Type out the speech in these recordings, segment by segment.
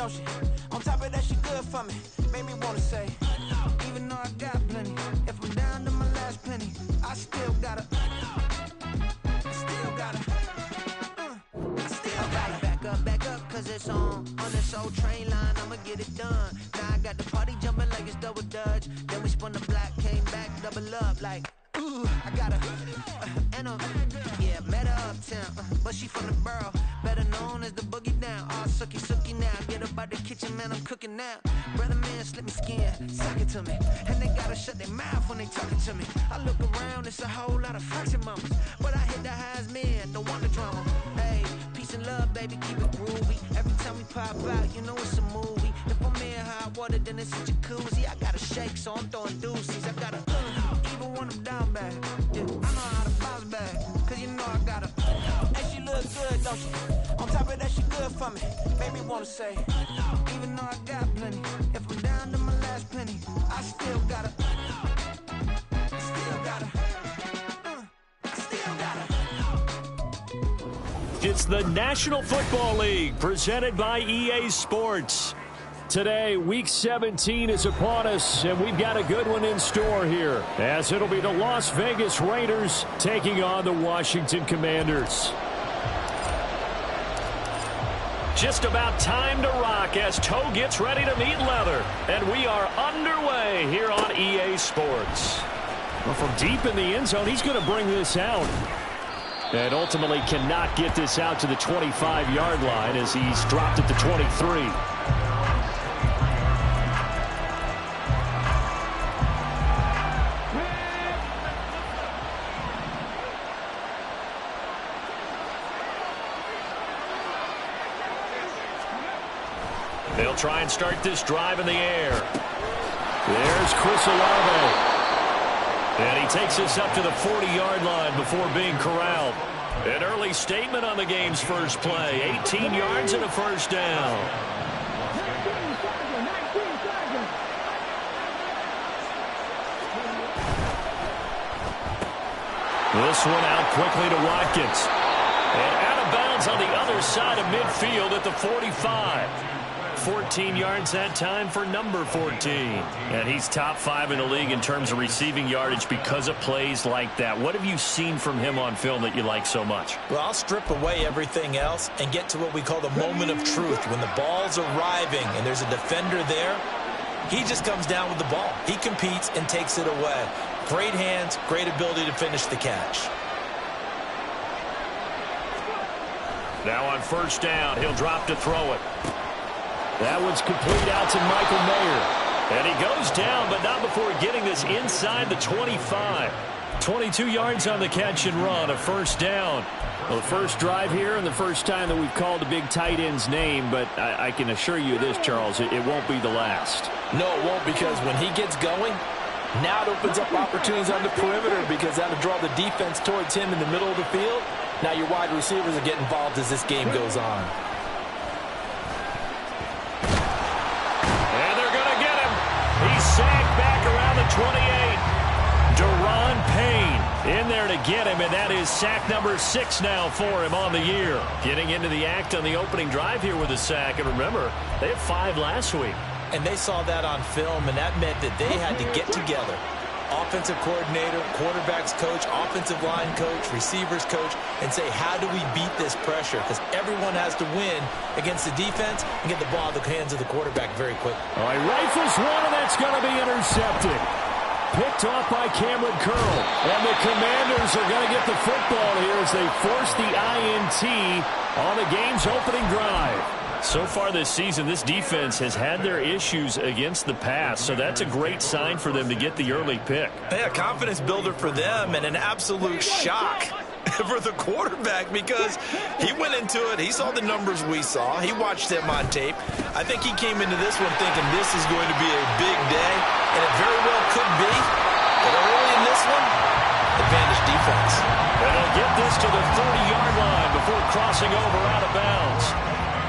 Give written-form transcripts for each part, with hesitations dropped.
don't she? On top of that, she good for me. Made me wanna say, even though I got plenty, if I'm down to my last penny, I still gotta, back up, cause it's on this old train line, I'ma get it done. Now I got the party jumping like it's double dutch. Then we spun the block, came back, double up like, ooh, I got her, and yeah, met her uptown, but she from the borough, better known as the boogie down. All sookie now, get up out the kitchen, man, I'm cooking now. Brother man, slip me skin, suck it to me, and they gotta shut their mouth when they talking to me. I look around, it's a whole lot of fraction mamas, but I hit the highs, man, don't want the drama. Hey, peace and love, baby, keep it groovy. Every time we pop out, you know it's a movie. If I'm in hot water, then it's a jacuzzi. I gotta shake, so I'm throwing deuces. I gotta, even when I'm down bad, yeah, I know how to bounce back, cause you know I gotta, and she look good, don't she? On top of that, she good for me. Made me wanna say, even though I got plenty, if I'm down to my last penny, I still gotta, It's the National Football League presented by EA Sports. Today, Week 17 is upon us, and we've got a good one in store here, as it'll be the Las Vegas Raiders taking on the Washington Commanders. Just about time to rock as toe gets ready to meet leather, and we are underway here on EA Sports. Well, from deep in the end zone, he's going to bring this out. And ultimately cannot get this out to the 25-yard line as he's dropped at the 23. They'll try and start this drive in the air. There's Chris Olave. And he takes us up to the 40-yard line before being corralled. An early statement on the game's first play. 18 yards and a first down. This one out quickly to Watkins. And out of bounds on the other side of midfield at the 45. 14 yards that time for number 14. And he's top 5 in the league in terms of receiving yardage because of plays like that. What have you seen from him on film that you like so much? Well, I'll strip away everything else and get to what we call the moment of truth. When the ball's arriving and there's a defender there, he just comes down with the ball. He competes and takes it away. Great hands, great ability to finish the catch. Now on first down, he'll drop to throw it. That one's complete out to Michael Mayer. And he goes down, but not before getting this inside the 25. 22 yards on the catch and run, a first down. Well, the first drive here and the first time that we've called a big tight end's name, but I can assure you this, Charles, it won't be the last. No, it won't, because when he gets going, now it opens up opportunities on the perimeter because that'll draw the defense towards him in the middle of the field. Now your wide receivers are getting involved as this game goes on. Sacked back around the 28. Deron Payne in there to get him, and that is sack number 6 now for him on the year. Getting into the act on the opening drive here with a sack. And remember, they had 5 last week. And they saw that on film, and that meant that they had to get together. Offensive coordinator, quarterback's coach, offensive line coach, receivers coach, and say, how do we beat this pressure? Because everyone has to win against the defense and get the ball in the hands of the quarterback very quick. All right, rifles one, and that's going to be intercepted. Picked off by Cameron Curl. And the Commanders are going to get the football here as they force the INT on the game's opening drive. So far this season, this defense has had their issues against the pass, so that's a great sign for them to get the early pick. Yeah, confidence builder for them and an absolute shock for the quarterback because he went into it. He saw the numbers we saw. He watched them on tape. I think he came into this one thinking this is going to be a big day, and it very well could be. But early in this one, advantage defense. And they'll get this to the 30-yard line before crossing over out of bounds.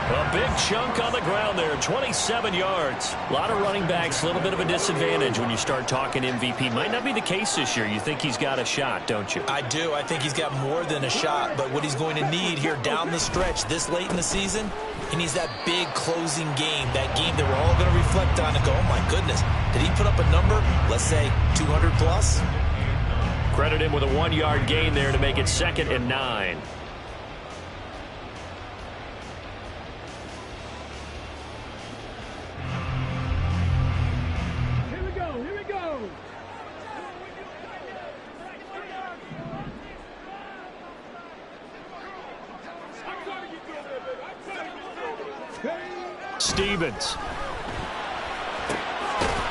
A big chunk on the ground there, 27 yards. A lot of running backs, a little bit of a disadvantage when you start talking MVP. Might not be the case this year. You think he's got a shot, don't you? I do. I think he's got more than a shot, but what he's going to need here down the stretch this late in the season, he needs that big closing game, that game that we're all going to reflect on and go, oh my goodness, did he put up a number, let's say 200 plus? Credit him with a 1-yard gain there to make it 2nd and 9. Stevens.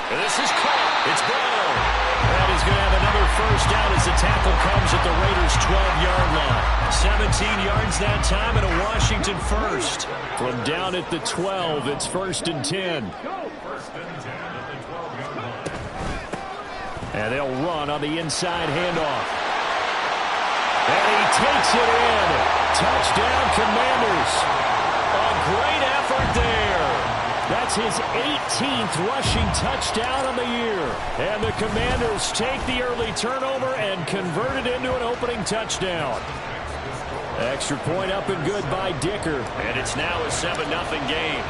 And this is caught. It's Brown. And he's going to have another first down as the tackle comes at the Raiders' 12-yard line. 17 yards that time and a Washington first. From down at the 12, it's 1st and 10. And they'll run on the inside handoff. And he takes it in. Touchdown, Commanders. A great effort there. That's his 18th rushing touchdown on the year. And the Commanders take the early turnover and convert it into an opening touchdown. Extra point up and good by Dicker. And it's now a 7-0 game.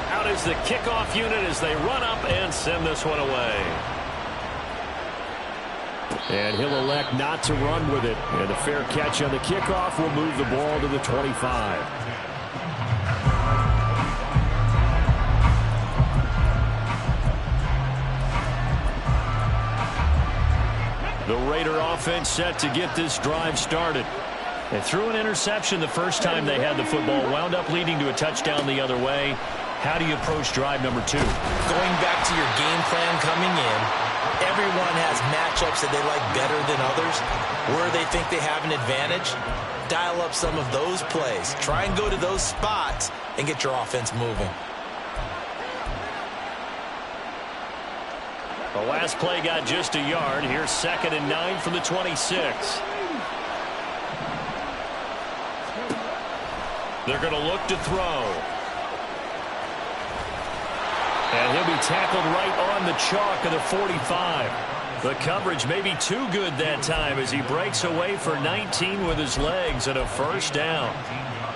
Out is the kickoff unit as they run up and send this one away. And he'll elect not to run with it. And a fair catch on the kickoff will move the ball to the 25. The Raider offense set to get this drive started. They threw an interception the first time they had the football, wound up leading to a touchdown the other way. How do you approach drive number 2? Going back to your game plan coming in, everyone has matchups that they like better than others. Where they think they have an advantage, dial up some of those plays. Try and go to those spots and get your offense moving. The last play got just a yard. Here's 2nd and 9 from the 26. They're going to look to throw. And he'll be tackled right on the chalk of the 45. The coverage may be too good that time as he breaks away for 19 with his legs and a first down.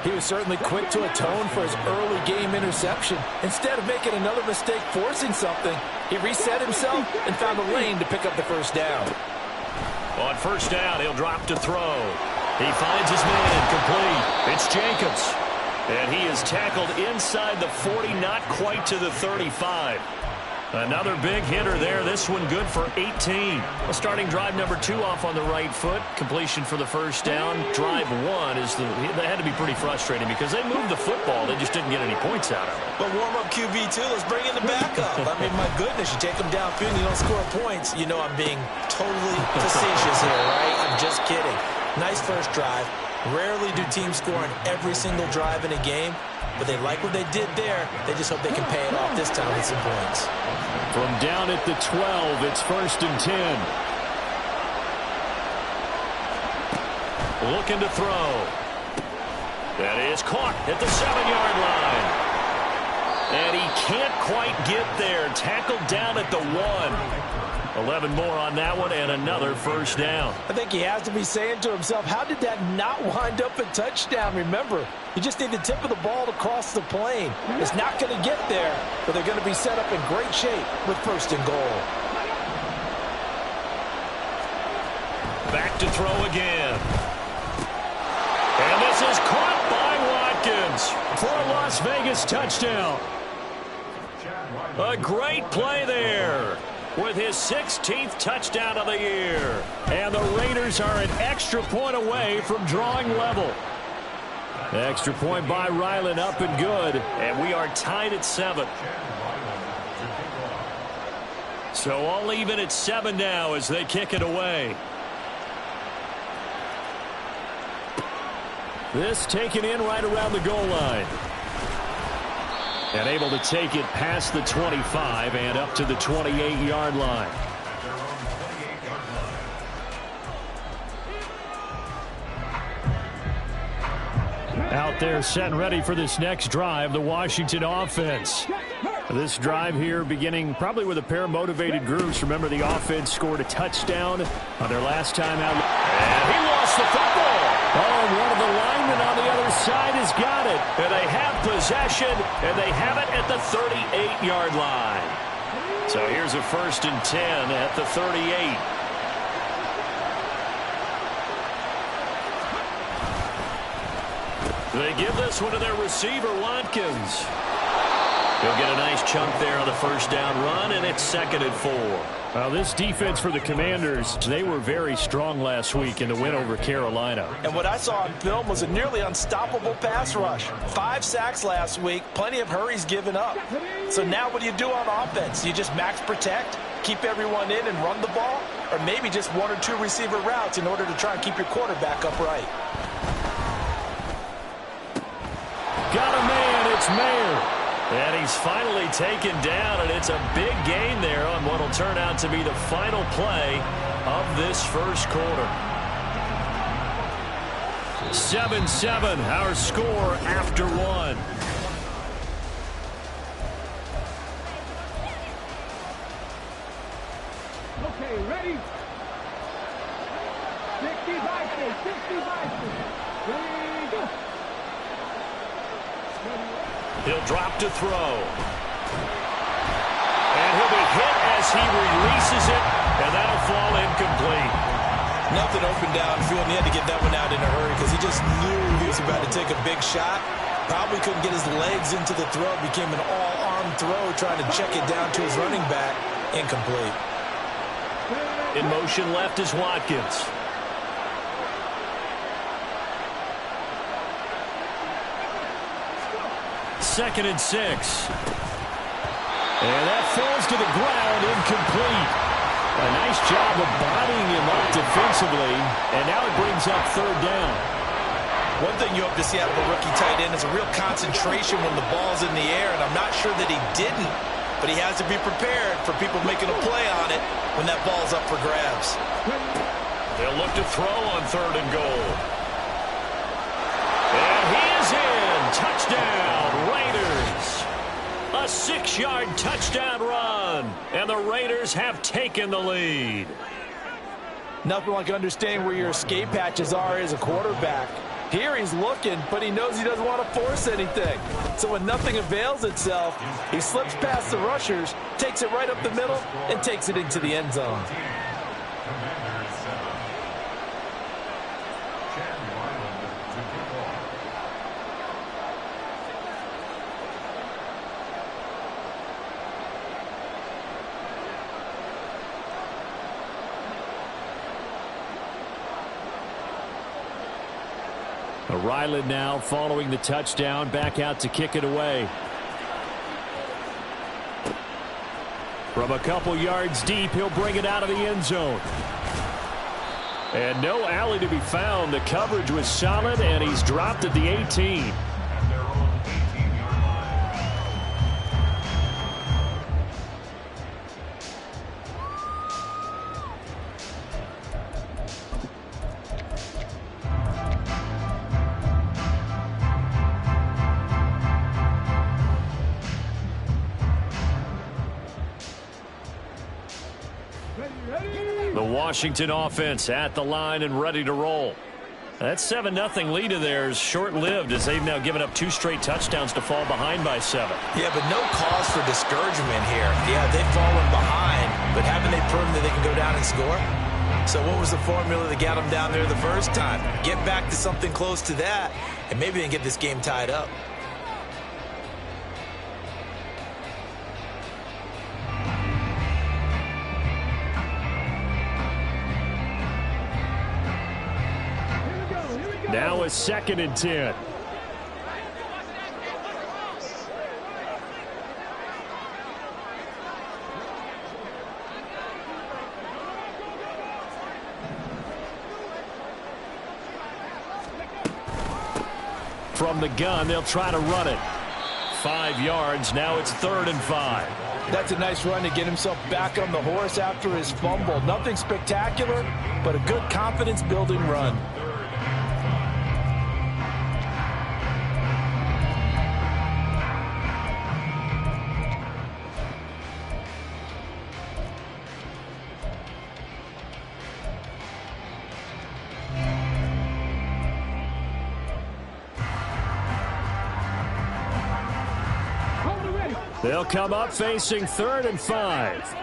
He was certainly quick to atone for his early game interception. Instead of making another mistake forcing something, he reset himself and found a lane to pick up the first down. On first down, he'll drop to throw. He finds his man complete. It's Jacobs. And he is tackled inside the 40, not quite to the 35. Another big hitter there. This one good for 18. Well, starting drive number 2 off on the right foot. Completion for the first down. Drive 1 is they had to be pretty frustrating because they moved the football. They just didn't get any points out of it. But warm up QB2. Let's bring in the backup. I mean, my goodness, you take them downfield and you don't score points. You know I'm being totally facetious here, right? I'm just kidding. Nice first drive. Rarely do teams score on every single drive in a game, but they like what they did there. They just hope they can pay it off this time with some points. From down at the 12, it's 1st and 10. Looking to throw. That is caught at the 7-yard line. And he can't quite get there. Tackled down at the 1. 11 more on that one and another first down. I think he has to be saying to himself, how did that not wind up a touchdown? Remember, you just need the tip of the ball to cross the plane. It's not going to get there, but they're going to be set up in great shape with 1st and goal. Back to throw again. And this is caught by Watkins for a Las Vegas touchdown. A great play there with his 16th touchdown of the year. And the Raiders are an extra point away from drawing level. Extra point by Ryland up and good. And we are tied at 7. So all even at 7 now as they kick it away. This taken in right around the goal line. And able to take it past the 25 and up to the 28-yard line. Out there set and ready for this next drive, the Washington offense. This drive here beginning probably with a pair of motivated groups. Remember, the offense scored a touchdown on their last time out. And he lost the football. Oh, one of the linemen on the other side has got it. And they have possession, and they have it at the 38-yard line. So here's a 1st and 10 at the 38. They give this one to their receiver, Watkins. He'll get a nice chunk there on the first down run, and it's 2nd and 4. Well, this defense for the Commanders, they were very strong last week in the win over Carolina. And what I saw on film was a nearly unstoppable pass rush. 5 sacks last week, plenty of hurries given up. So now what do you do on offense? You just max protect, keep everyone in and run the ball, or maybe just 1 or 2 receiver routes in order to try and keep your quarterback upright. Got a man, it's Mayer. And he's finally taken down, and it's a big gain there on what will turn out to be the final play of this first quarter. 7-7, our score after 1. Okay, ready? 65. Ready, go. He'll drop to throw. And he'll be hit as he releases it, and that'll fall incomplete. Nothing open downfield, and he had to get that one out in a hurry because he just knew he was about to take a big shot. Probably couldn't get his legs into the throw. Became an all-arm throw, trying to check it down to his running back. Incomplete. In motion left is Watkins. 2nd and 6. And that falls to the ground, incomplete. A nice job of bodying him up defensively, and now it brings up 3rd down. One thing you hope to see out of a rookie tight end is a real concentration when the ball's in the air, and I'm not sure that he didn't, but he has to be prepared for people making a play on it when that ball's up for grabs. They'll look to throw on 3rd and goal. And he is in. Touchdown, Raiders. A 6-yard touchdown run, and the Raiders have taken the lead. Nothing like understanding where your escape hatches are as a quarterback. Here he's looking, but he knows he doesn't want to force anything. So when nothing avails itself, he slips past the rushers, takes it right up the middle, and takes it into the end zone. Ryland now following the touchdown, back out to kick it away. From a couple yards deep, he'll bring it out of the end zone. And no alley to be found. The coverage was solid, and he's dropped at the 18. The Washington offense at the line and ready to roll. That 7-0 lead of theirs short-lived as they've now given up 2 straight touchdowns to fall behind by 7. Yeah, but no cause for discouragement here. Yeah, they've fallen behind, but haven't they proven that they can go down and score? So what was the formula that got them down there the first time? Get back to something close to that, and maybe they can get this game tied up. Now a 2nd and 10. From the gun, they'll try to run it. 5 yards, now it's 3rd and 5. That's a nice run to get himself back on the horse after his fumble. Nothing spectacular, but a good confidence-building run. They'll come up facing 3rd and 5.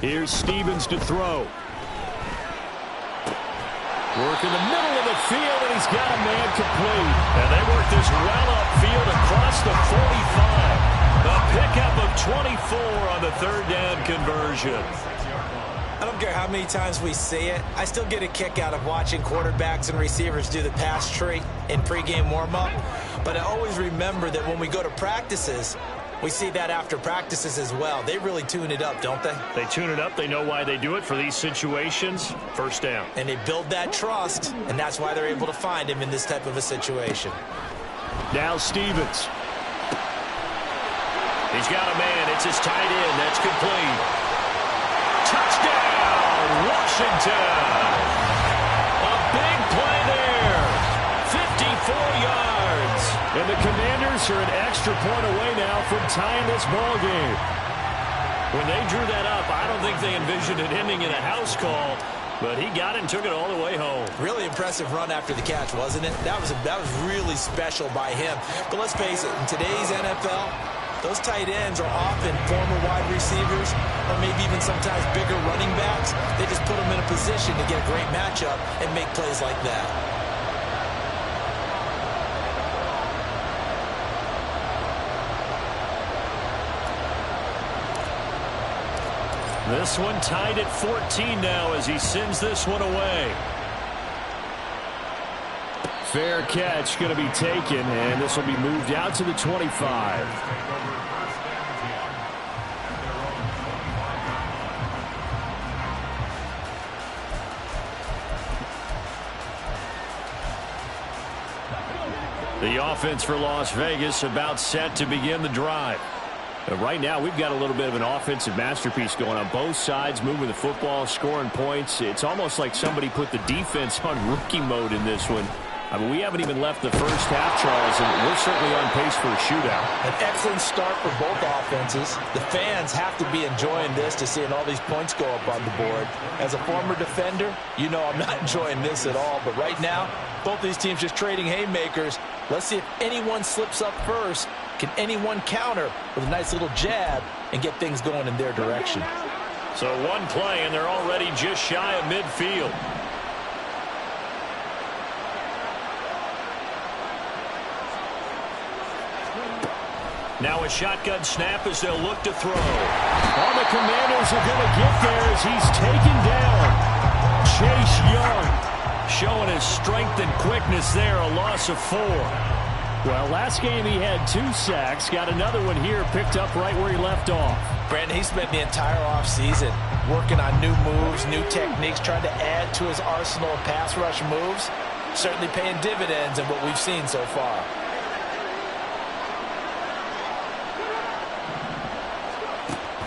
Here's Stevens to throw. Work in the middle of the field, and he's got a man complete. And they work this well upfield across the 45. A pickup of 24 on the 3rd down conversion. I don't care how many times we see it. I still get a kick out of watching quarterbacks and receivers do the pass tree in pregame warm-up. But I always remember that when we go to practices, we see that after practices as well. They really tune it up, don't they? They tune it up. They know why they do it for these situations. 1st down. And they build that trust, and that's why they're able to find him in this type of a situation. Now Stevens. He's got a man. It's his tight end. That's complete. Touchdown, Washington. A big play there. 54 yards. And the Commanders are an extra point away now from tying this ball game. When they drew that up, I don't think they envisioned it ending in a house call, but he got it and took it all the way home. Really impressive run after the catch, wasn't it? That was really special by him. But let's face it, in today's NFL, those tight ends are often former wide receivers or maybe even sometimes bigger running backs. They just put them in a position to get a great matchup and make plays like that. This one tied at 14 now as he sends this one away. Fair catch going to be taken, and this will be moved out to the 25. The offense for Las Vegas about set to begin the drive. Right now, we've got a little bit of an offensive masterpiece going on both sides, moving the football, scoring points. It's almost like somebody put the defense on rookie mode in this one. I mean, we haven't even left the first half, Charles, and we're certainly on pace for a shootout. An excellent start for both offenses. The fans have to be enjoying this to seeing all these points go up on the board. As a former defender, you know I'm not enjoying this at all. But right now, both these teams just trading haymakers. Let's see if anyone slips up first. Can anyone counter with a nice little jab and get things going in their direction? So one play, and they're already just shy of midfield. Now a shotgun snap as they'll look to throw. All the Commanders are going to get there as he's taken down. Chase Young showing his strength and quickness there, a loss of 4. Well, last game he had 2 sacks. Got another one here, picked up right where he left off. Brandon, he spent the entire offseason working on new moves, new techniques, trying to add to his arsenal of pass rush moves. Certainly paying dividends in what we've seen so far.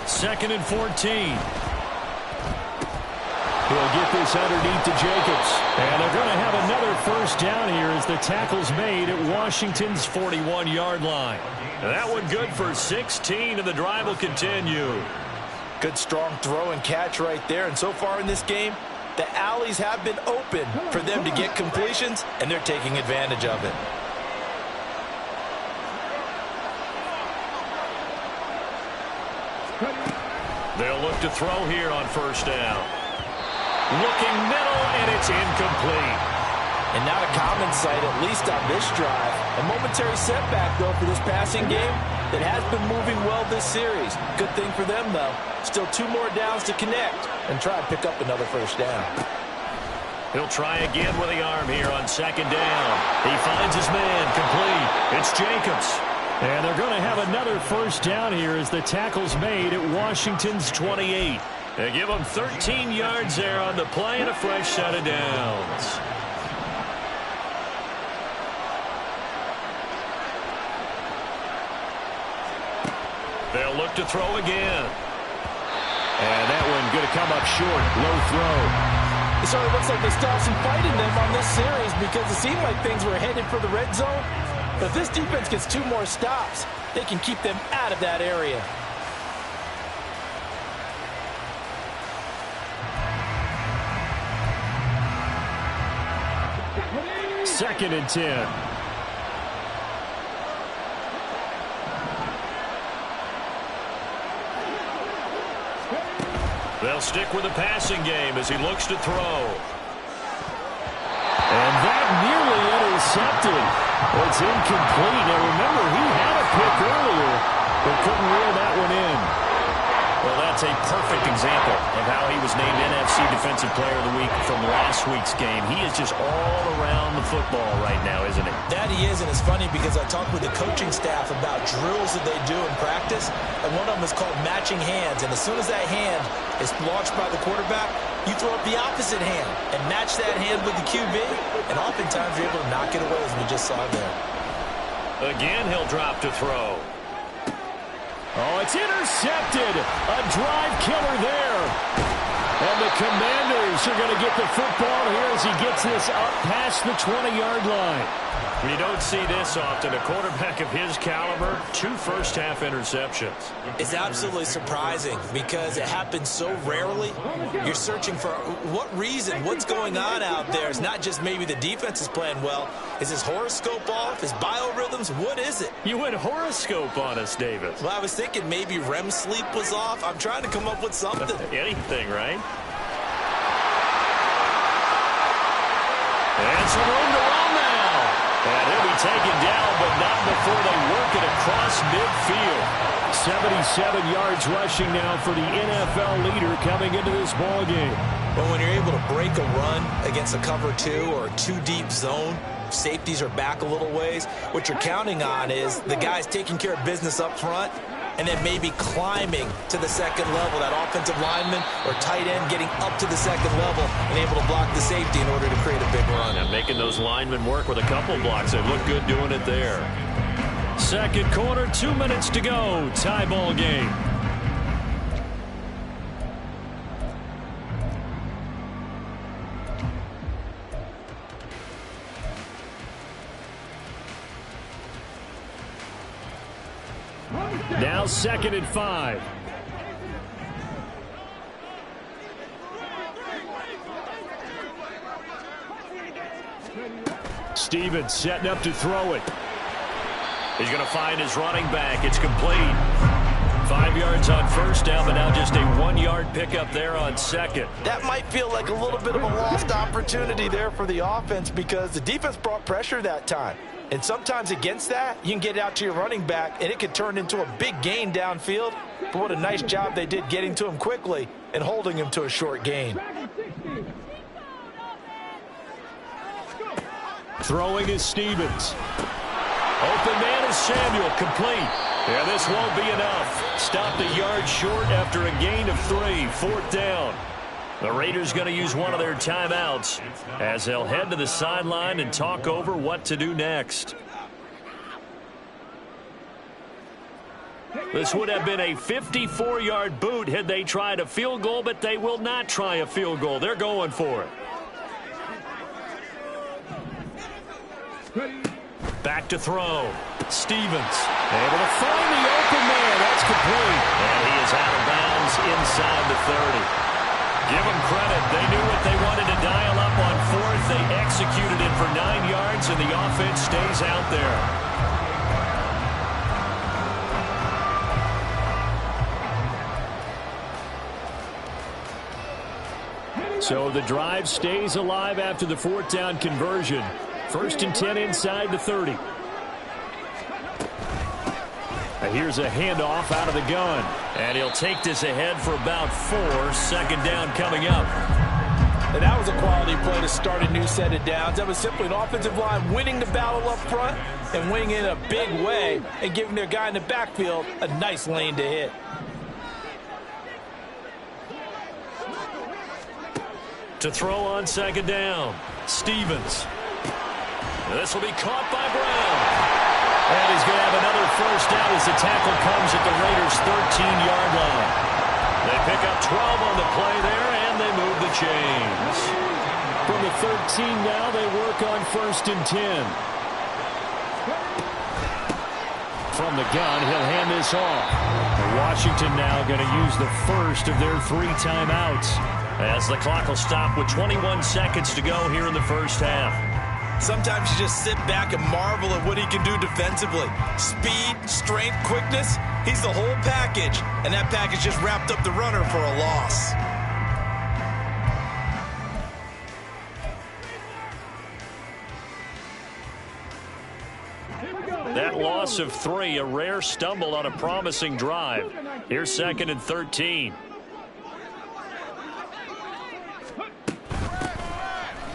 Second and 14. He'll get this underneath to Jacobs. And they're going to have another first down here as the tackle's made at Washington's 41-yard line. And that one good for 16, and the drive will continue. Good strong throw and catch right there. And so far in this game, the alleys have been open for them to get completions, and they're taking advantage of it. They'll look to throw here on first down. Looking middle, and it's incomplete. And not a common sight, at least on this drive. A momentary setback, though, for this passing game that has been moving well this series. Good thing for them, though. Still 2 more downs to connect and try and pick up another first down. He'll try again with the arm here on second down. He finds his man complete. It's Jacobs. And they're going to have another first down here as the tackle's made at Washington's 28. They give them 13 yards there on the play and a fresh set of downs. They'll look to throw again. And that one going to come up short. Low throw. It sort of looks like they still have some fight in them on this series because it seemed like things were headed for the red zone. But if this defense gets 2 more stops, they can keep them out of that area. Second and 10. They'll stick with the passing game as he looks to throw. And that nearly intercepted. It's incomplete. Now remember, he had a pick earlier, but couldn't reel that one in. Well, that's a perfect example of how he was named NFC Defensive Player of the Week from last week's game. He is just all around the football right now, isn't he? That he is, and it's funny because I talked with the coaching staff about drills that they do in practice, and one of them is called matching hands. And as soon as that hand is launched by the quarterback, you throw up the opposite hand and match that hand with the QB, and oftentimes you're able to knock it away, as we just saw there. Again, he'll drop to throw. Oh, it's intercepted. A drive killer there. And the Commanders are going to get the football here as he gets this up past the 20-yard line. We don't see this often. A quarterback of his caliber, 2 first-half interceptions. It's absolutely surprising because it happens so rarely. You're searching for what reason, what's going on out there. It's not just maybe the defense is playing well. Is his horoscope off? His biorhythms? What is it? You went horoscope on us, Davis. Well, I was thinking maybe REM sleep was off. I'm trying to come up with something. Anything, right? And some room to run now. And he'll be taken down, but not before they work it across midfield. 77 yards rushing now for the NFL leader coming into this ball game. Well, when you're able to break a run against a cover 2 or a 2-deep zone, safeties are back a little ways. What you're counting on is the guys taking care of business up front and then maybe climbing to the second level, that offensive lineman or tight end getting up to the second level and able to block the safety in order to create a big run. And making those linemen work with a couple blocks. They look good doing it there. Second quarter, 2 minutes to go. Tie ball game. Now 2nd and 5. Stevens setting up to throw it. He's going to find his running back. It's complete. 5 yards on first down, but now just a 1-yard pickup there on second. That might feel like a little bit of a lost opportunity there for the offense because the defense brought pressure that time. And sometimes against that, you can get it out to your running back, and it could turn into a big gain downfield. But what a nice job they did getting to him quickly and holding him to a short gain. Throwing is Stevens. Open man is Samuel, complete. Yeah, this won't be enough. Stopped a yard short after a gain of 3, 4th down. The Raiders going to use one of their timeouts as they'll head to the sideline and talk over what to do next. This would have been a 54-yard boot had they tried a field goal, but they will not try a field goal. They're going for it. Back to throw. Stevens able to find the open man. That's complete. And he is out of bounds inside the 30. Give them credit. They knew what they wanted to dial up on 4th. They executed it for 9 yards, and the offense stays out there. So the drive stays alive after the 4th down conversion. 1st and 10 inside the 30. Here's a handoff out of the gun. And he'll take this ahead for about 4. 2nd down coming up. And that was a quality play to start a new set of downs. That was simply an offensive line winning the battle up front and winning in a big way and giving their guy in the backfield a nice lane to hit. To throw on 2nd down. Stevens. This will be caught by Brown. And he's going to have another first down as the tackle comes at the Raiders' 13-yard line. They pick up 12 on the play there, and they move the chains. From the 13 now, they work on 1st and 10. From the gun, he'll hand this off. Washington now going to use the first of their 3 timeouts as the clock will stop with 21 seconds to go here in the first half. Sometimes you just sit back and marvel at what he can do defensively. Speed, strength, quickness, he's the whole package. And that package just wrapped up the runner for a loss. That loss of 3, a rare stumble on a promising drive. Here's 2nd and 13.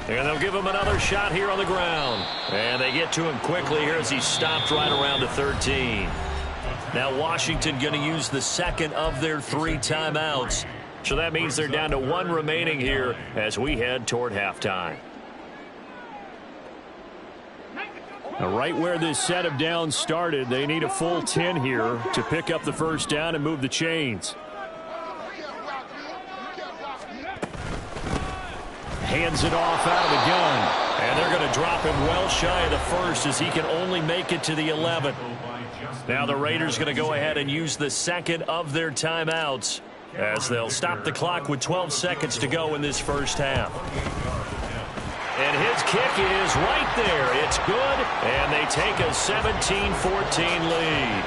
And they'll give him another shot here on the ground. And they get to him quickly here as he stopped right around the 13. Now Washington going to use the second of their 3 timeouts. So that means they're down to 1 remaining here as we head toward halftime. Now right where this set of downs started, they need a full 10 here to pick up the first down and move the chains. Hands it off out of the gun. And they're going to drop him well shy of the first as he can only make it to the 11. Now the Raiders going to go ahead and use the second of their timeouts as they'll stop the clock with 12 seconds to go in this first half. And his kick is right there. It's good, and they take a 17-14 lead.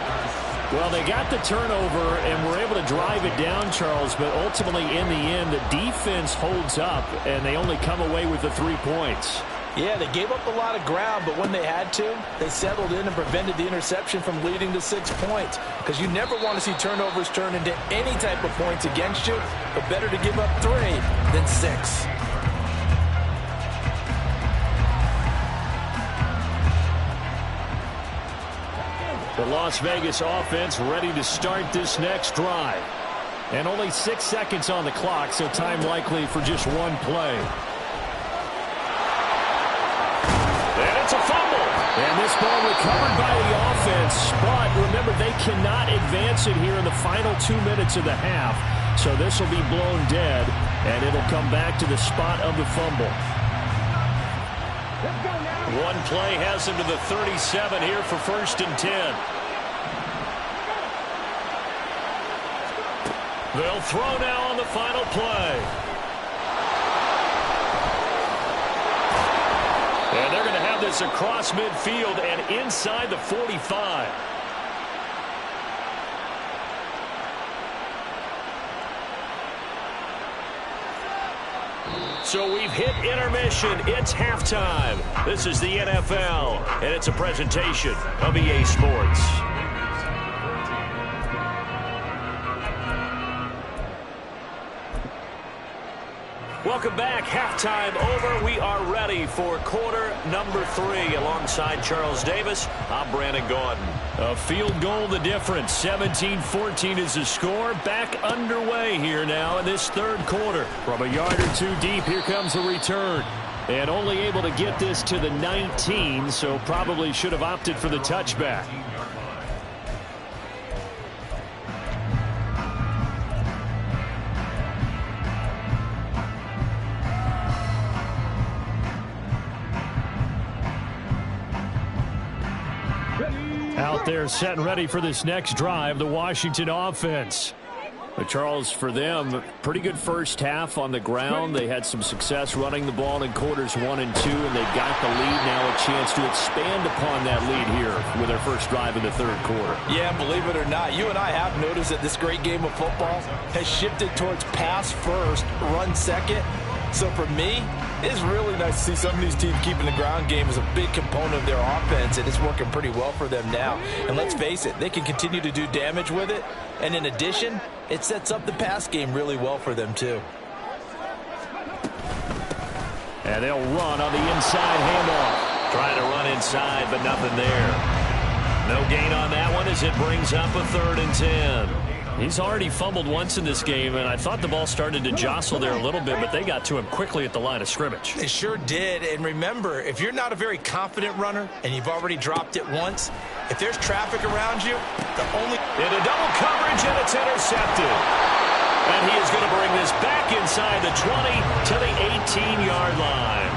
Well, they got the turnover and were able to drive it down, Charles, but ultimately in the end, the defense holds up, and they only come away with the 3 points. Yeah, they gave up a lot of ground, but when they had to, they settled in and prevented the interception from leading to 6 points. Because you never want to see turnovers turn into any type of points against you, but better to give up 3 than 6. The Las Vegas offense ready to start this next drive. And only 6 seconds on the clock, so time likely for just 1 play. And it's a fumble. And this ball recovered by the offense. But remember, they cannot advance it here in the final 2 minutes of the half. So this will be blown dead, and it'll come back to the spot of the fumble. 1 play has him to the 37 here for 1st and 10. They'll throw now on the final play. And they're going to have this across midfield and inside the 45. So we've hit intermission. It's halftime. This is the NFL, and it's a presentation of EA Sports. Welcome back. Halftime over. We are ready for quarter number 3. Alongside Charles Davis, I'm Brandon Gaudin. A field goal the difference. 17-14 is the score. Back underway here now in this 3rd quarter. From a yard or 2 deep, here comes the return. And only able to get this to the 19, so probably should have opted for the touchback. Out there set and ready for this next drive, the Washington offense. But Charles, for them, pretty good first half on the ground. They had some success running the ball in quarters 1 and 2, and they've got the lead now, a chance to expand upon that lead here with their first drive in the 3rd quarter. Yeah, believe it or not, you and I have noticed that this great game of football has shifted towards pass first, run second. So for me, it's really nice to see some of these teams keeping the ground game as a big component of their offense, and it's working pretty well for them now. And let's face it, they can continue to do damage with it. And in addition, it sets up the pass game really well for them too. And they'll run on the inside handoff. Trying to run inside, but nothing there. No gain on that one as it brings up a 3rd and 10. He's already fumbled once in this game, and I thought the ball started to jostle there a little bit, but they got to him quickly at the line of scrimmage. They sure did, and remember, if you're not a very confident runner and you've already dropped it once, if there's traffic around you, into double coverage, and it's intercepted. And he is going to bring this back inside the 20 to the 18-yard line.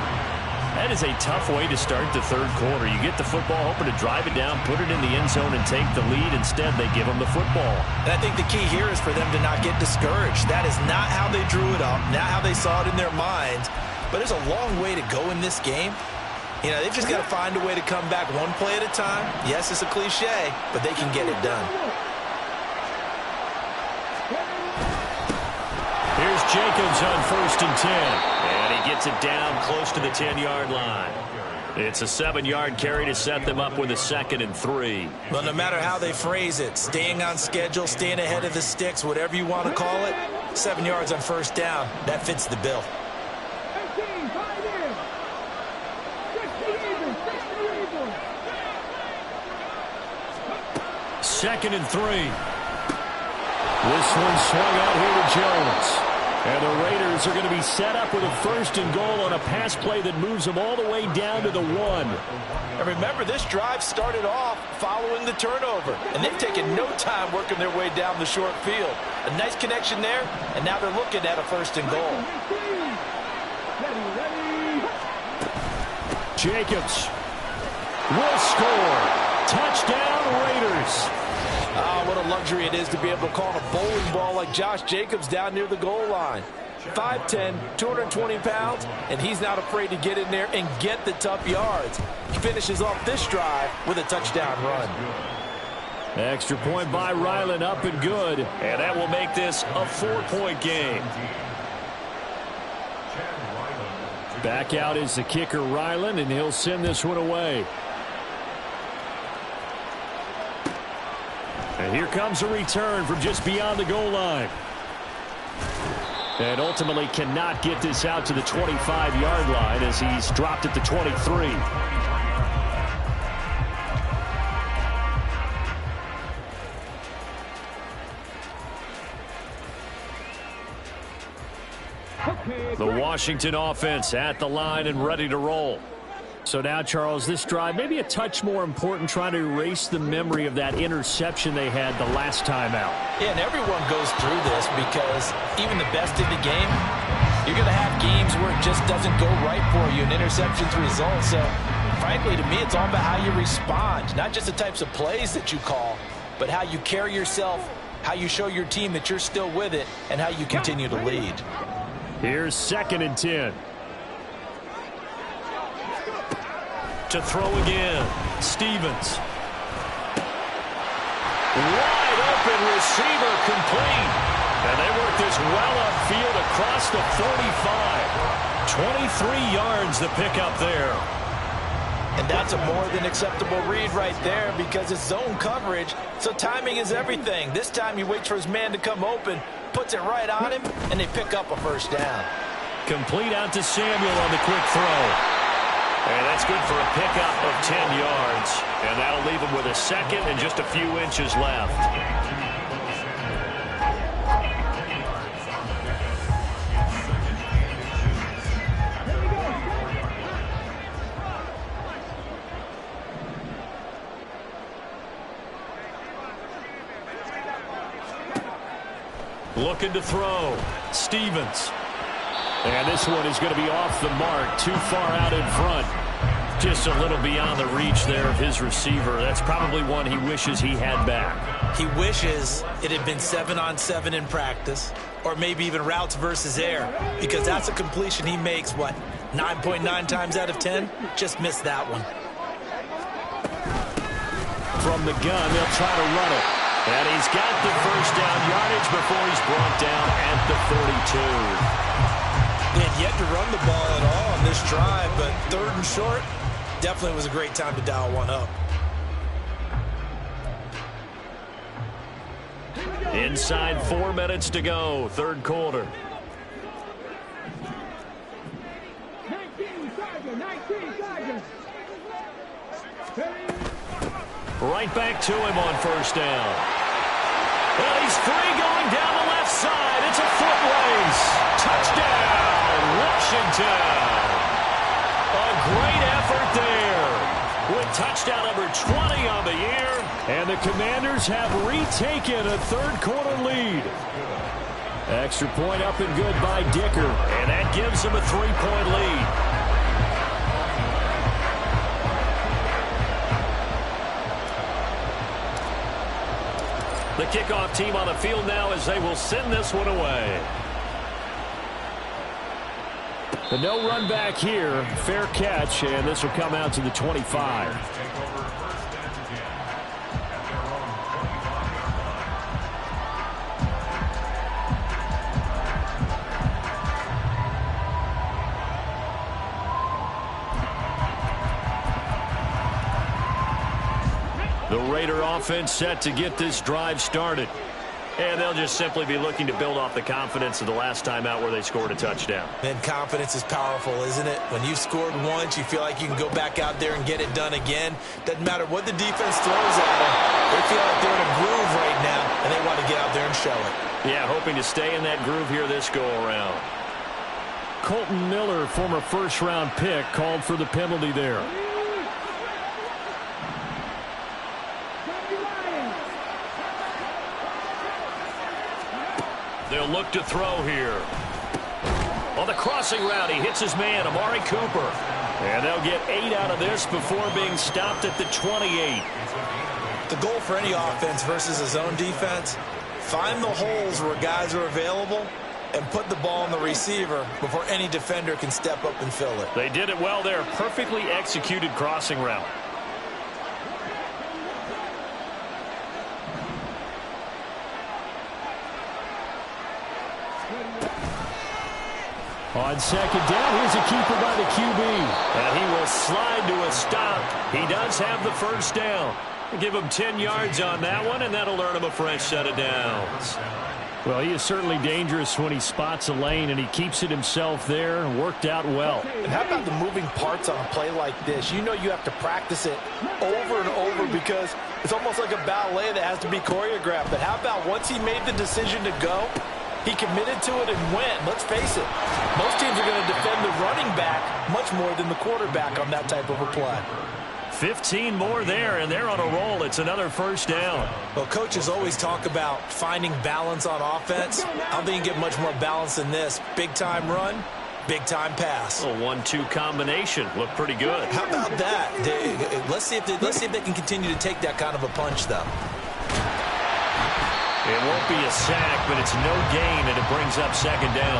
That is a tough way to start the 3rd quarter. You get the football, hoping to drive it down, put it in the end zone, and take the lead. Instead, they give them the football. And I think the key here is for them to not get discouraged. That is not how they drew it up, not how they saw it in their minds. But there's a long way to go in this game. You know, they've just got to find a way to come back 1 play at a time. Yes, it's a cliche, but they can get it done. Here's Jacobs on 1st and 10. And he gets it down close to the 10-yard line. It's a 7-yard carry to set them up with a 2nd and 3. Well, no matter how they phrase it, staying on schedule, staying ahead of the sticks, whatever you want to call it, 7 yards on first down, that fits the bill. 18, 5 in. 60 even, 60 even. 2nd and 3. This one swung out here to Jones. And the Raiders are going to be set up with a 1st and goal on a pass play that moves them all the way down to the 1. And remember, this drive started off following the turnover. And they've taken no time working their way down the short field. A nice connection there, and now they're looking at a 1st and goal. Ready. Jacobs will score. Touchdown, Raiders. Ah, what a luxury it is to be able to call a bowling ball like Josh Jacobs down near the goal line. 5'10", 220 pounds, and he's not afraid to get in there and get the tough yards. He finishes off this drive with a touchdown run. Extra point by Ryland, up and good. And that will make this a 4-point game. Back out is the kicker, Ryland, and he'll send this one away. And here comes a return from just beyond the goal line. And ultimately cannot get this out to the 25-yard line as he's dropped at the 23. The Washington offense at the line and ready to roll. So now, Charles, this drive maybe a touch more important, trying to erase the memory of that interception they had the last time out. Yeah, and everyone goes through this because even the best in the game, you're going to have games where it just doesn't go right for you, and interceptions result. So, frankly, to me, it's all about how you respond, not just the types of plays that you call, but how you carry yourself, how you show your team that you're still with it, and how you continue to lead. Here's 2nd and 10. To throw again, Stevens. Wide open receiver, complete. And they work this well upfield across the 45. 23 yards to pick up there. And that's a more than acceptable read right there because it's zone coverage, so timing is everything. This time he waits for his man to come open, puts it right on him, and they pick up a 1st down. Complete out to Samuel on the quick throw. And that's good for a pickup of 10 yards. And that'll leave him with a 2nd and just a few inches left. Looking to throw. Stevens. And this one is going to be off the mark, too far out in front. Just a little beyond the reach there of his receiver. That's probably one he wishes he had back. He wishes it had been 7-on-7 in practice, or maybe even routes versus air, because that's a completion he makes, 9.9 times out of 10? Just missed that one. From the gun, they'll try to run it. And he's got the 1st down yardage before he's brought down at the 42. They had yet to run the ball at all on this drive, but 3rd and short definitely was a great time to dial one up. Inside 4 minutes to go, 3rd quarter. 19 seconds. Right back to him on 1st down. Well, he's free going down the left side. It's a foot race. Touchdown, Washington. A great effort there. With touchdown number 20 on the year. And the Commanders have retaken a 3rd quarter lead. Extra point up and good by Dicker. And that gives them a 3-point lead. The kickoff team on the field now as they will send this one away. The no run back here. Fair catch, and this will come out to the 25. The Raider offense set to get this drive started. And they'll just simply be looking to build off the confidence of the last time out where they scored a touchdown. And confidence is powerful, isn't it? When you've scored once, you feel like you can go back out there and get it done again. Doesn't matter what the defense throws at them. They feel like they're in a groove right now, and they want to get out there and show it. Yeah, hoping to stay in that groove here this go-around. Colton Miller, former first-round pick, called for the penalty there. They'll look to throw here. On the crossing route, he hits his man, Amari Cooper. And they'll get 8 out of this before being stopped at the 28. The goal for any offense versus a zone defense, find the holes where guys are available and put the ball on the receiver before any defender can step up and fill it. They did it well there. Perfectly executed crossing route. On second down, here's a keeper by the QB. And he will slide to a stop. He does have the first down. Give him 10 yards on that one, and that'll earn him a fresh set of downs. Well, he is certainly dangerous when he spots a lane, and he keeps it himself there and worked out well. And how about the moving parts on a play like this? You know you have to practice it over and over because it's almost like a ballet that has to be choreographed. But how about once he made the decision to go, he committed to it and went. Let's face it, most teams are going to defend the running back much more than the quarterback on that type of a play. 15 more there, and they're on a roll. It's another first down. Well, coaches always talk about finding balance on offense. I don't think you get much more balance than this. Big-time run, big-time pass. A 1-2 combination. Looked pretty good. How about that? Let's see if they can continue to take that kind of a punch, though. It won't be a sack, but it's no gain, and it brings up second down.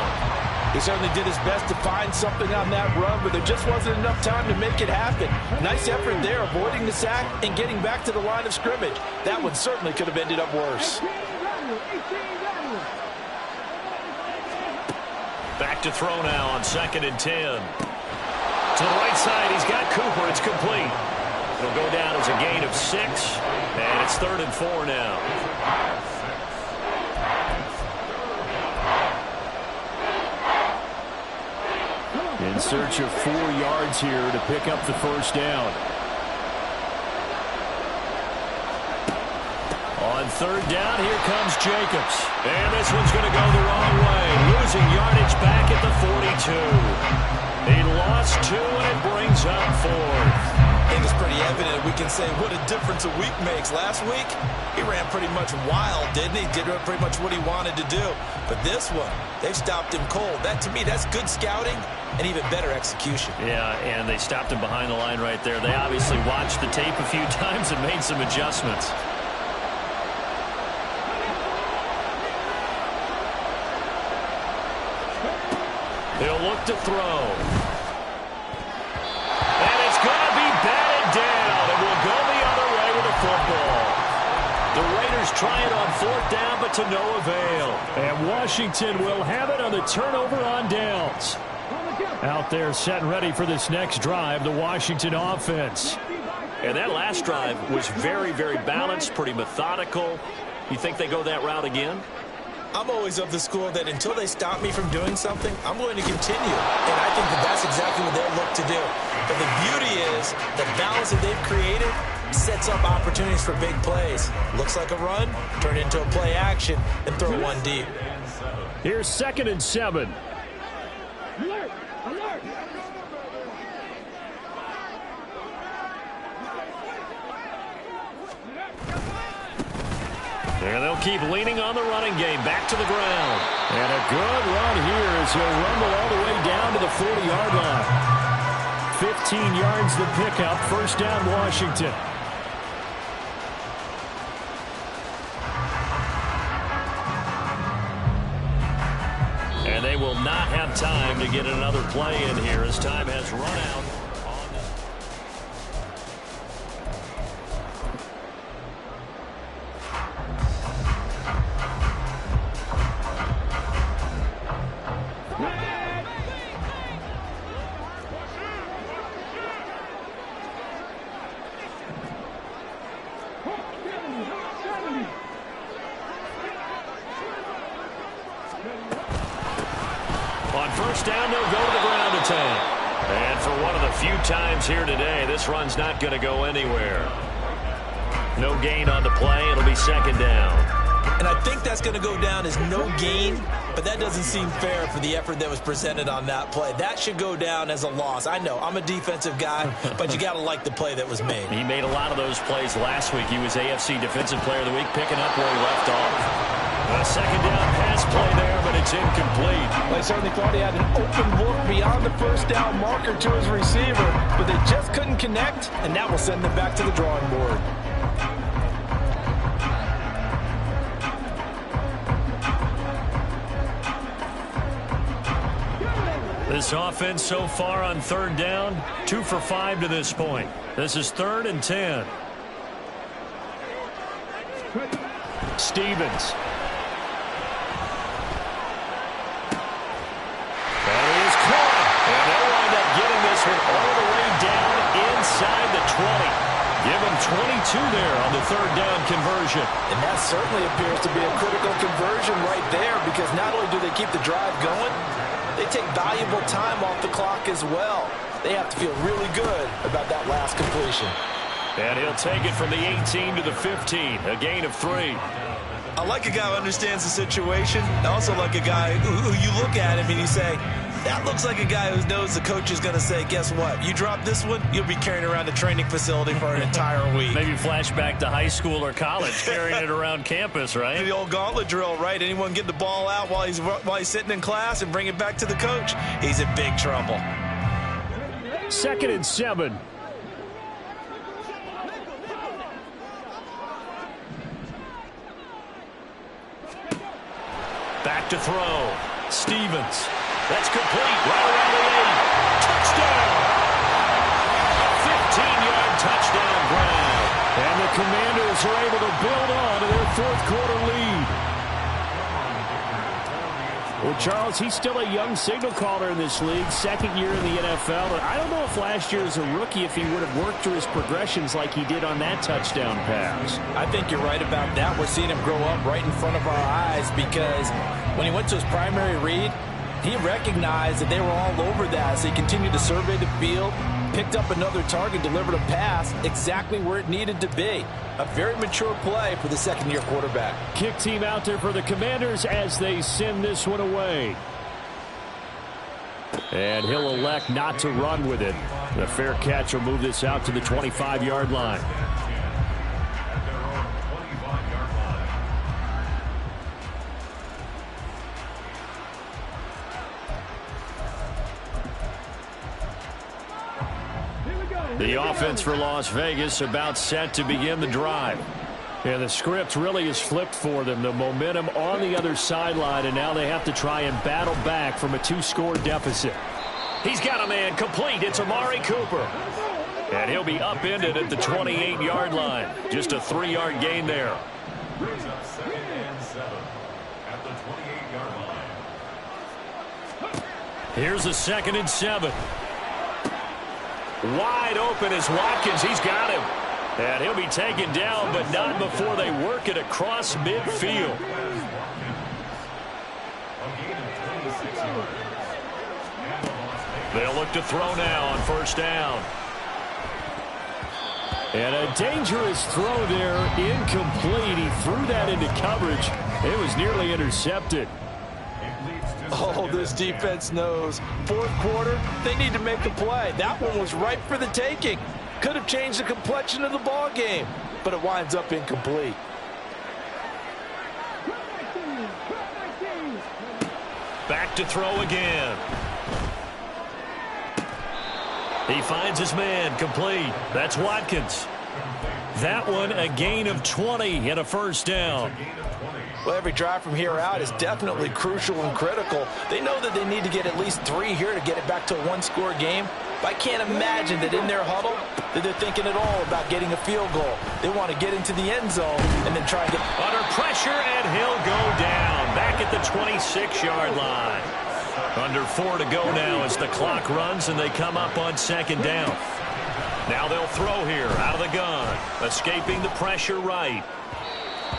He certainly did his best to find something on that run, but there just wasn't enough time to make it happen. Nice effort there, avoiding the sack and getting back to the line of scrimmage. That one certainly could have ended up worse. Back to throw now on 2nd and 10. To the right side, he's got Cooper. It's complete. It'll go down as a gain of 6, and it's 3rd and 4 now. In search of 4 yards here to pick up the first down. On 3rd down, here comes Jacobs. And this one's going to go the wrong way. Losing yardage back at the 42. He lost 2, and it brings up 4th. I think it's pretty evident. We can say what a difference a week makes. Last week, he ran pretty much wild, didn't he? Did pretty much what he wanted to do. But this one, they've stopped him cold. That, to me, that's good scouting and even better execution. Yeah, and they stopped him behind the line right there. They obviously watched the tape a few times and made some adjustments. He'll look to throw. And it's going to be batted down. It will go the other way with the football. The Raiders try it on 4th down, but to no avail. And Washington will have it on the turnover on downs. Out there set and ready for this next drive, the Washington offense. And that last drive was very, very balanced, pretty methodical. You think they go that route again? I'm always of the school that until they stop me from doing something, I'm going to continue. And I think that that's exactly what they'll look to do. But the beauty is the balance that they've created sets up opportunities for big plays. Looks like a run, turn into a play action, and throw one deep. Here's 2nd and 7. Alert! Alert! And they'll keep leaning on the running game. Back to the ground. And a good run here as he'll rumble all the way down to the 40-yard line. 15 yards the pickup. First down, Washington. And they will not have time to get another play in here as time has run out. down, they'll go to the ground attack. And for one of the few times here today, this run's not going to go anywhere. No gain on the play. It'll be second down. And I think that's going to go down as no gain, but that doesn't seem fair for the effort that was presented on that play. That should go down as a loss. I know, I'm a defensive guy, but you got to like the play that was made. He made a lot of those plays last week. He was AFC Defensive Player of the Week, picking up where he left off. A second down pass play there, but it's incomplete. They certainly thought he had an open look beyond the first down marker to his receiver, but they just couldn't connect, and that will send them back to the drawing board. This offense so far on third down, 2 for 5 to this point. This is 3rd and 10. Stevens. That is caught. And they'll wind up getting this one all the way down inside the 20. Give them 22 there on the third down conversion. And that certainly appears to be a critical conversion right there, because not only do they keep the drive going, they take valuable time off the clock as well. They have to feel really good about that last completion. And he'll take it from the 18 to the 15, a gain of 3. I like a guy who understands the situation. I also like a guy who you look at him and you say, that looks like a guy who knows the coach is going to say, guess what? You drop this one, you'll be carrying around the training facility for an entire week. Maybe flashback to high school or college, carrying it around campus, right? The old gauntlet drill, right? Anyone get the ball out while he's sitting in class and bring it back to the coach? He's in big trouble. 2nd and 7. Back to throw. Stevens. That's complete. Right around the 8. Touchdown. 15-yard touchdown grab. And the Commanders are able to build on to their 4th quarter lead. Well, Charles, he's still a young signal caller in this league, 2nd year in the NFL. And I don't know if last year as a rookie, if he would have worked through his progressions like he did on that touchdown pass. I think you're right about that. We're seeing him grow up right in front of our eyes, because when he went to his primary read, he recognized that they were all over that. So he continued to survey the field, picked up another target, delivered a pass exactly where it needed to be. A very mature play for the 2nd-year quarterback. Kick team out there for the Commanders as they send this one away. And he'll elect not to run with it. The fair catch will move this out to the 25-yard line. The offense for Las Vegas about set to begin the drive. And the script really is flipped for them. The momentum on the other sideline, and now they have to try and battle back from a 2-score deficit. He's got a man complete. It's Amari Cooper. And he'll be upended at the 28-yard line. Just a 3-yard gain there. Brings up 2nd and 7 at the 28-yard line. Here's a 2nd and 7. Wide open is Watkins. He's got him. And he'll be taken down, but not before they work it across midfield. They'll look to throw now on 1st down. And a dangerous throw there, incomplete. He threw that into coverage. It was nearly intercepted. Oh, this defense knows. 4th quarter, they need to make a play. That one was ripe for the taking. Could have changed the complexion of the ball game, but it winds up incomplete. Back to throw again. He finds his man complete. That's Watkins. That one a gain of 20 and a 1st down. Well, every drive from here out is definitely crucial and critical. They know that they need to get at least 3 here to get it back to a 1-score game. But I can't imagine that in their huddle that they're thinking at all about getting a field goal. They want to get into the end zone and then try and get under pressure, and he'll go down back at the 26-yard line. Under 4 to go now as the clock runs, and they come up on 2nd down. Now they'll throw here out of the gun, escaping the pressure right.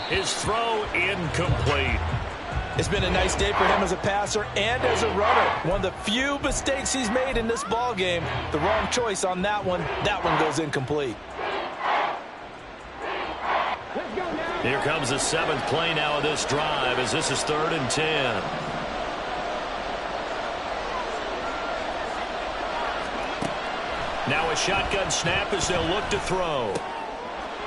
His throw incomplete. It's been a nice day for him as a passer and as a runner. One of the few mistakes he's made in this ball game. The wrong choice on that one. That one goes incomplete. Here comes the 7th play now of this drive as this is 3rd and 10. Now a shotgun snap as they'll look to throw.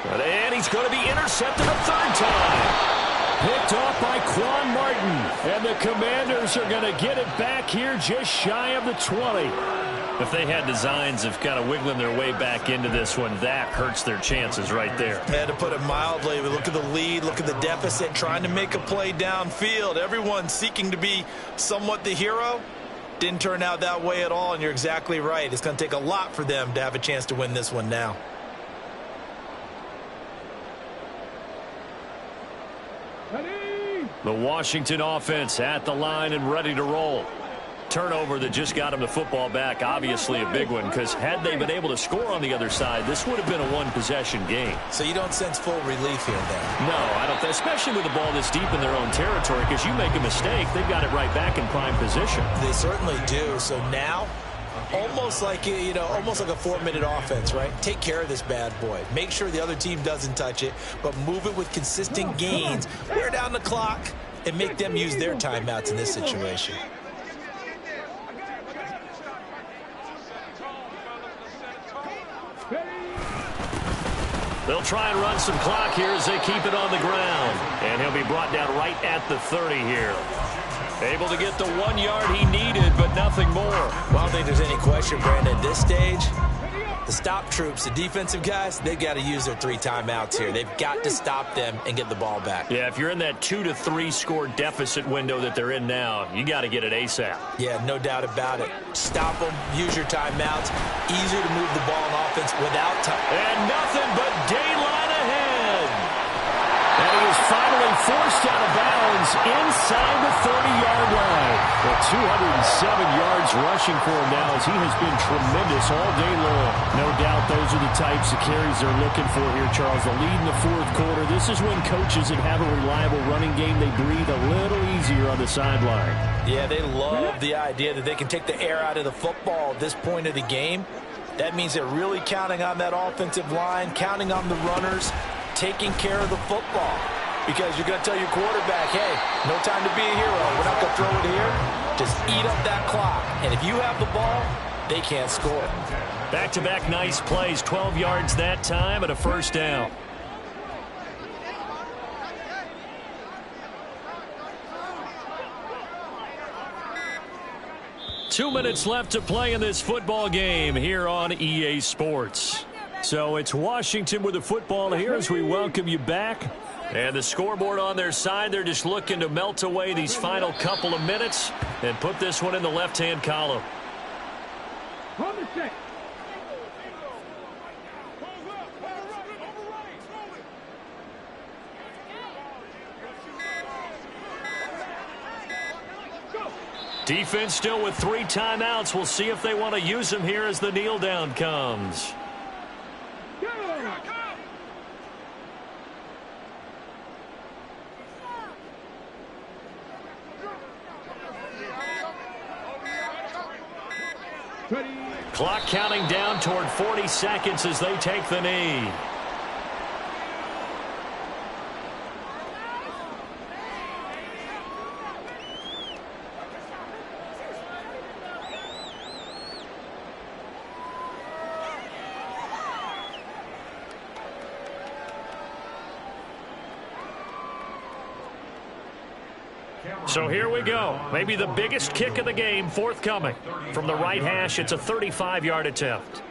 And he's going to be intercepted a 3rd time. Picked off by Quan Martin. And the Commanders are going to get it back here just shy of the 20. If they had designs of kind of wiggling their way back into this one, that hurts their chances right there. Had to put it mildly. Look at the lead, look at the deficit, trying to make a play downfield. Everyone seeking to be somewhat the hero. Didn't turn out that way at all, and you're exactly right. It's going to take a lot for them to have a chance to win this one now. The Washington offense at the line and ready to roll. Turnover that just got him the football back, obviously a big one, because had they been able to score on the other side, this would have been a one-possession game. So you don't sense full relief here then? No, I don't, especially with the ball this deep in their own territory, because you make a mistake, they've got it right back in prime position. They certainly do. So now, almost like a 4-minute offense, right? Take care of this bad boy. Make sure the other team doesn't touch it, but move it with consistent gains. Wear down the clock and make them use their timeouts in this situation. They'll try and run some clock here as they keep it on the ground. And he'll be brought down right at the 30 here. Able to get the 1 yard he needed, but nothing more. Well, I don't think there's any question, Brandon, at this stage, the stop troops, the defensive guys, they've got to use their 3 timeouts here. They've got to stop them and get the ball back. Yeah, if you're in that 2 to 3 score deficit window that they're in now, you got to get it ASAP. Yeah, no doubt about it. Stop them, use your timeouts. Easier to move the ball on offense without time. And nothing but daylight ahead. And he is finally forced out of bounds inside the 30-yard line. Well, 207 yards rushing for him now as he has been tremendous all day long. No doubt those are the types of carries they're looking for here, Charles. The lead in the 4th quarter. This is when coaches that have a reliable running game, they breathe a little easier on the sideline. Yeah, they love the idea that they can take the air out of the football at this point of the game. That means they're really counting on that offensive line, counting on the runners, taking care of the football. Because you're going to tell your quarterback, hey, no time to be a hero. We're not going to throw it here. Just eat up that clock. And if you have the ball, they can't score. Back-to-back nice plays, 12 yards that time and a 1st down. Two minutes left to play in this football game here on EA Sports. So it's Washington with the football here as we welcome you back. And the scoreboard on their side, they're just looking to melt away these final couple of minutes and put this one in the left-hand column. Defense still with 3 timeouts. We'll see if they want to use them here as the kneel down comes. Clock counting down toward 40 seconds as they take the knee. So here we go. Maybe the biggest kick of the game forthcoming. From the right hash, it's a 35-yard attempt.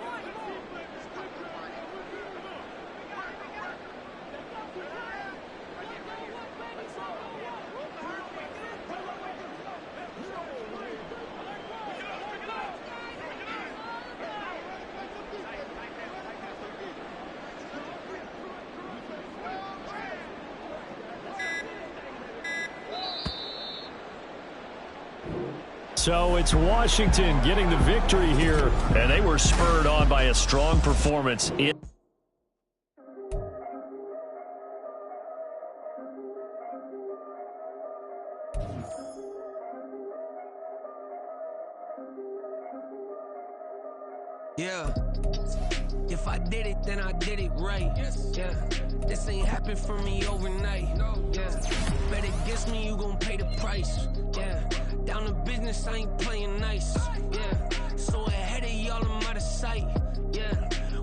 So it's Washington getting the victory here, and they were spurred on by a strong performance in Yeah. If I did it, then I did it right. Yeah. This ain't happened for me overnight. Yeah. Bet against me, you gon' pay the price. Yeah. Down to business, I ain't playing nice. Yeah. So ahead of y'all, I'm out of sight. Yeah.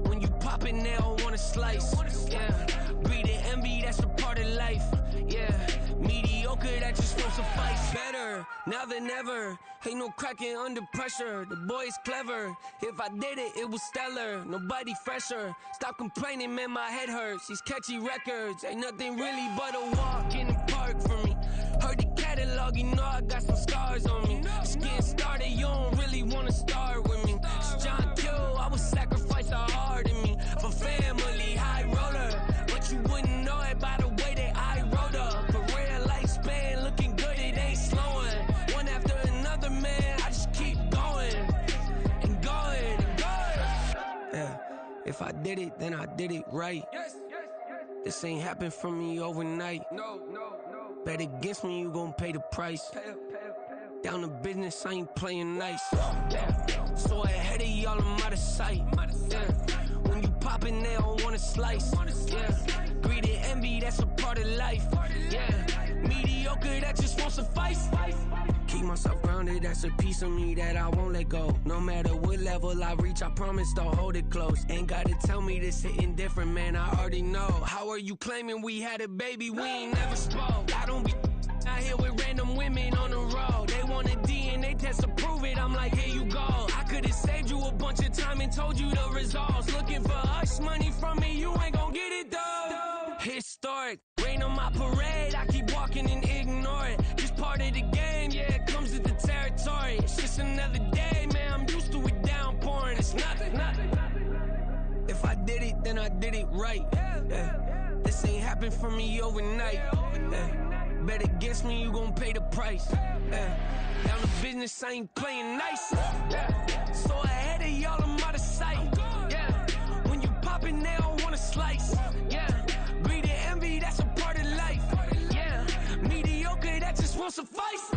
When you poppin', they don't wanna slice. Yeah. Greed and envy, that's a part of life. Yeah. Mediocre, that just won't suffice. Better now than ever. Ain't no cracking under pressure. The boy's clever. If I did it, it was stellar. Nobody fresher. Stop complaining, man, my head hurts. These catchy records ain't nothing really but a walk in the park for me. Heard the catalog, you know I got some scars on me. Just getting started, you don't really wanna start with me. It's John Q, I would sacrifice a heart in me for family, high roller. But you wouldn't know it by the way that I wrote up. Career lifespan looking good, it ain't slowing. One after another, man, I just keep going and going and going. Yeah, if I did it, then I did it right. This ain't happened for me overnight. Bet against me, you gon' pay the price. Down to business, I ain't playing nice. Yeah. So ahead of y'all, I'm out of sight. Yeah. When you poppin', they don't wanna slice. Yeah. Greed and envy, that's a part of life. Yeah. Mediocre, that just won't suffice. Keep myself grounded, that's a piece of me that I won't let go. No matter what level I reach, I promise to hold it close. Ain't gotta tell me this hitting different, man, I already know. How are you claiming we had a baby, we ain't never spoke? I don't be out here with random women on the road. They want a DNA test to prove it, I'm like, here you go. I could've saved you a bunch of time and told you the results. Looking for hush money from me, you ain't gon' get it though. Historic, rain on my parade, I keep walking and ignore it. Just part of the game, yeah, it comes with the territory. It's just another day, man, I'm used to it downpouring. It's nothing. If I did it, then I did it right. Yeah. This ain't happened for me overnight. Yeah. Bet against me, you gon' pay the price. Yeah. Down to business, I ain't playing nice. Yeah. So ahead of y'all, I'm out of sight. Yeah. When you poppin', they don't wanna slice. Yeah. Greed and envy, that's a part of life. Yeah. Mediocre, that just won't suffice.